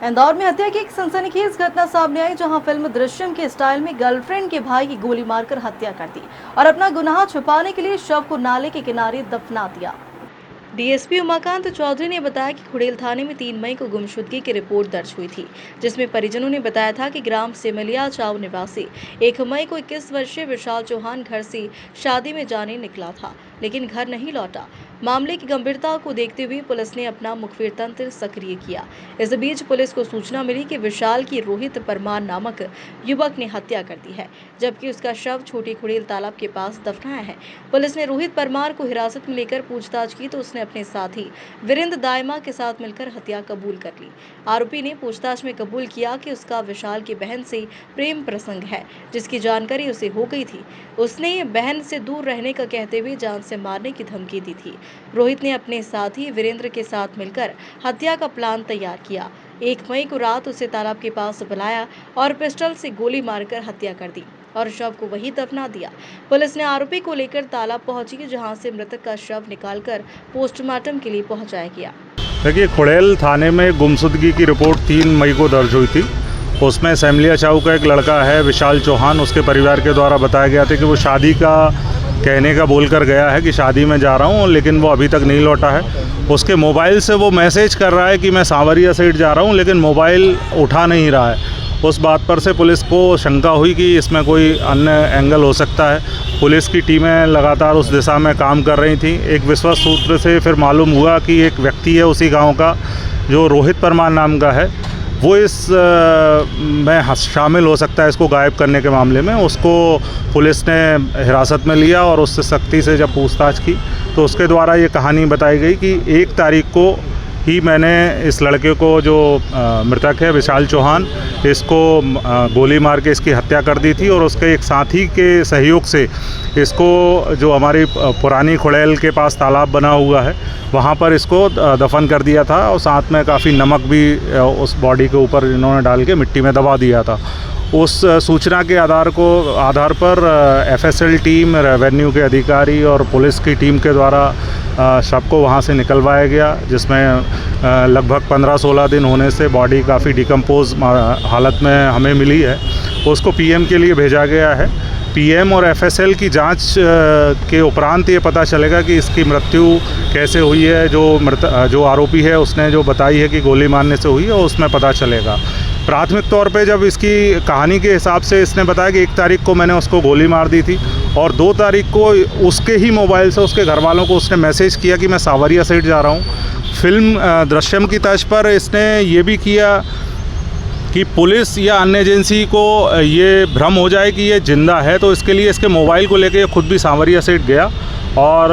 इंदौर में हत्या की एक सनसनीखेज घटना सामने आई, जहां फिल्म दृश्यम के स्टाइल में गर्लफ्रेंड के भाई की गोली मारकर हत्या कर दी और अपना गुनाह छुपाने के लिए शव को नाले के किनारे दफना दिया। डीएसपी उमाकांत चौधरी ने बताया कि खुड़ेल थाने में 3 मई को गुमशुदगी की रिपोर्ट दर्ज हुई थी, जिसमें परिजनों ने बताया था कि ग्राम सिमलिया चाव निवासी 1 मई को 21 वर्षीय विशाल चौहान घर से शादी में जाने निकला था, लेकिन घर नहीं लौटा। मामले की गंभीरता को देखते हुए पुलिस ने अपना मुखबिर तंत्र सक्रिय किया। इस बीच पुलिस को सूचना मिली कि विशाल की रोहित परमार नामक युवक ने हत्या कर दी है, जबकि उसका शव छोटी खुड़ेल तालाब के पास दफनाया है। पुलिस ने रोहित परमार को हिरासत में लेकर पूछताछ की तो उसने अपने साथी वीरेंद्र दायमा के साथ मिलकर हत्या कबूल कर ली। आरोपी ने पूछताछ में कबूल किया कि उसका विशाल की बहन से प्रेम प्रसंग है, जिसकी जानकारी उसे हो गई थी। उसने बहन से दूर रहने का कहते हुए जान से मारने की धमकी दी थी। रोहित ने अपने साथी वीरेंद्र के साथ मिलकर हत्या का प्लान तैयार किया। 1 मई को रात उसे तालाब के पास बुलाया और पिस्टल से गोली मारकर हत्या कर दी और शव को वहीं दफना दिया। पुलिस ने आरोपी को लेकर तालाब पहुंची, जहां से मृतक का शव निकालकर पोस्टमार्टम के लिए पहुंचाया गया। देखिए, खुड़ेल थाने में गुमशुदगी की रिपोर्ट 3 मई को दर्ज हुई थी। उसमें सिमलिया चाव का एक लड़का है विशाल चौहान, उसके परिवार के द्वारा बताया गया था कि वो शादी का कहने का बोलकर गया है कि शादी में जा रहा हूँ, लेकिन वो अभी तक नहीं लौटा है। उसके मोबाइल से वो मैसेज कर रहा है कि मैं सांवरिया साइड जा रहा हूँ, लेकिन मोबाइल उठा नहीं रहा है। उस बात पर से पुलिस को शंका हुई कि इसमें कोई अन्य एंगल हो सकता है। पुलिस की टीमें लगातार उस दिशा में काम कर रही थी। एक विश्वस्त सूत्र से फिर मालूम हुआ कि एक व्यक्ति है उसी गांव का, जो रोहित परमार नाम का है, वो इस में शामिल हो सकता है इसको गायब करने के मामले में। उसको पुलिस ने हिरासत में लिया और उससे सख्ती से जब पूछताछ की तो उसके द्वारा ये कहानी बताई गई कि 1 तारीख को ही मैंने इस लड़के को, जो मृतक है विशाल चौहान, इसको गोली मार के इसकी हत्या कर दी थी और उसके एक साथी के सहयोग से इसको, जो हमारी पुरानी खुड़ैल के पास तालाब बना हुआ है, वहाँ पर इसको दफन कर दिया था और साथ में काफ़ी नमक भी उस बॉडी के ऊपर इन्होंने डाल के मिट्टी में दबा दिया था। उस सूचना के आधार पर एफएसएल टीम, रेवेन्यू के अधिकारी और पुलिस की टीम के द्वारा शव को वहाँ से निकलवाया गया, जिसमें लगभग 15-16 दिन होने से बॉडी काफ़ी डिकम्पोज हालत में हमें मिली है। उसको पीएम के लिए भेजा गया है। पीएम और एफएसएल की जांच के उपरांत ये पता चलेगा कि इसकी मृत्यु कैसे हुई है। जो आरोपी है उसने जो बताई है कि गोली मारने से हुई है, उसमें पता चलेगा। प्राथमिक तौर पे जब इसकी कहानी के हिसाब से इसने बताया कि 1 तारीख को मैंने उसको गोली मार दी थी और 2 तारीख को उसके ही मोबाइल से उसके घर वालों को उसने मैसेज किया कि मैं सांवरिया साइड जा रहा हूँ। फिल्म दृश्यम की तर्ज पर इसने ये भी किया कि पुलिस या अन्य एजेंसी को ये भ्रम हो जाए कि ये जिंदा है, तो इसके लिए इसके मोबाइल को लेके खुद भी सांवरिया साइड गया और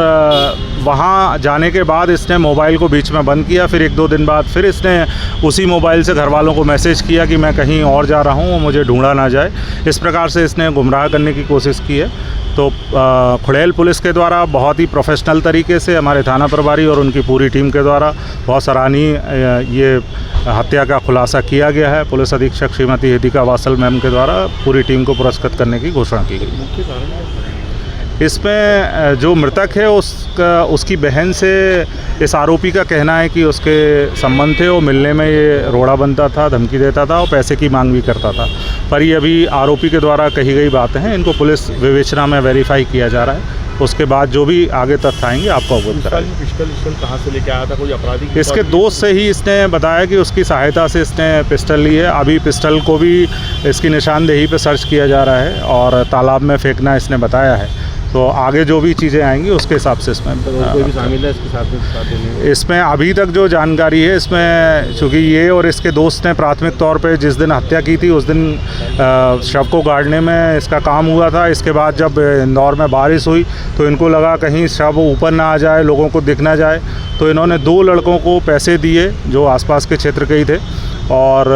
वहाँ जाने के बाद इसने मोबाइल को बीच में बंद किया। फिर 1-2 दिन बाद फिर इसने उसी मोबाइल से घर वालों को मैसेज किया कि मैं कहीं और जा रहा हूँ, मुझे ढूंढा ना जाए। इस प्रकार से इसने गुमराह करने की कोशिश की है। तो खुड़ैल पुलिस के द्वारा बहुत ही प्रोफेशनल तरीके से, हमारे थाना प्रभारी और उनकी पूरी टीम के द्वारा बहुत सराहनीय ये हत्या का खुलासा किया गया है। पुलिस अधीक्षक श्रीमती हेदिका वासल मैम के द्वारा पूरी टीम को पुरस्कृत करने की घोषणा की गई। इसमें जो मृतक है उसकी बहन से इस आरोपी का कहना है कि उसके संबंध थे, वो मिलने में ये रोड़ा बनता था, धमकी देता था और पैसे की मांग भी करता था। पर ये अभी आरोपी के द्वारा कही गई बातें हैं, इनको पुलिस विवेचना में वेरीफाई किया जा रहा है। उसके बाद जो भी आगे तथ्य आएंगे आपको अवगत कराएंगे। पिस्टल कहाँ से लेके आया था? कोई अपराधी? इसके दोस्त से ही इसने बताया कि उसकी सहायता से इसने पिस्टल ली है। अभी पिस्टल को भी इसकी निशानदेही पे सर्च किया जा रहा है और तालाब में फेंकना इसने बताया है। तो आगे जो भी चीज़ें आएंगी उसके हिसाब से इसमें कोई भी शामिल है इसके साथ? इसमें अभी तक जो जानकारी है, इसमें चूँकि ये और इसके दोस्त ने प्राथमिक तौर पे जिस दिन हत्या की थी उस दिन शव को गाड़ने में इसका काम हुआ था। इसके बाद जब इंदौर में बारिश हुई तो इनको लगा कहीं शव ऊपर ना आ जाए, लोगों को दिख ना जाए, तो इन्होंने 2 लड़कों को पैसे दिए जो आसपास के क्षेत्र के ही थे और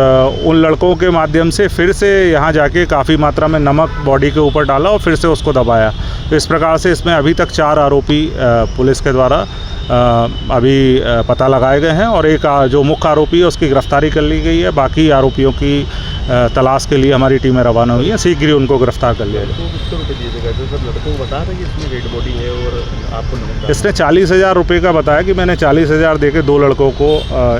उन लड़कों के माध्यम से फिर से यहाँ जाके काफ़ी मात्रा में नमक बॉडी के ऊपर डाला और फिर से उसको दबाया। तो इस प्रकार से इसमें अभी तक 4 आरोपी पुलिस के द्वारा अभी पता लगाए गए हैं और एक जो मुख्य आरोपी है उसकी गिरफ्तारी कर ली गई है। बाकी आरोपियों की तलाश के लिए हमारी टीमें रवाना हुई हैं, शीघ्र ही उनको गिरफ्तार कर लिया जाएगा। इसने 40,000 रुपये का बताया कि मैंने 40,000 दे के 2 लड़कों को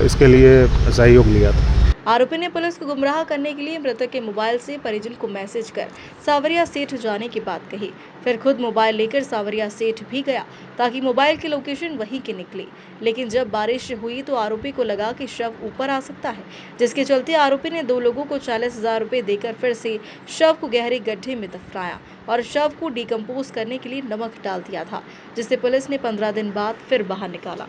इसके लिए सहयोग लिया था। आरोपी ने पुलिस को गुमराह करने के लिए मृतक के मोबाइल से परिजन को मैसेज कर सावरिया सेठ जाने की बात कही। फिर खुद मोबाइल लेकर सावरिया सेठ भी गया ताकि मोबाइल की लोकेशन वहीं की निकली। लेकिन जब बारिश हुई तो आरोपी को लगा कि शव ऊपर आ सकता है, जिसके चलते आरोपी ने 2 लोगों को 40,000 रुपए देकर फिर से शव को गहरे गड्ढे में दफनाया और शव को डिकम्पोज करने के लिए नमक डाल दिया था, जिसे पुलिस ने 15 दिन बाद फिर बाहर निकाला।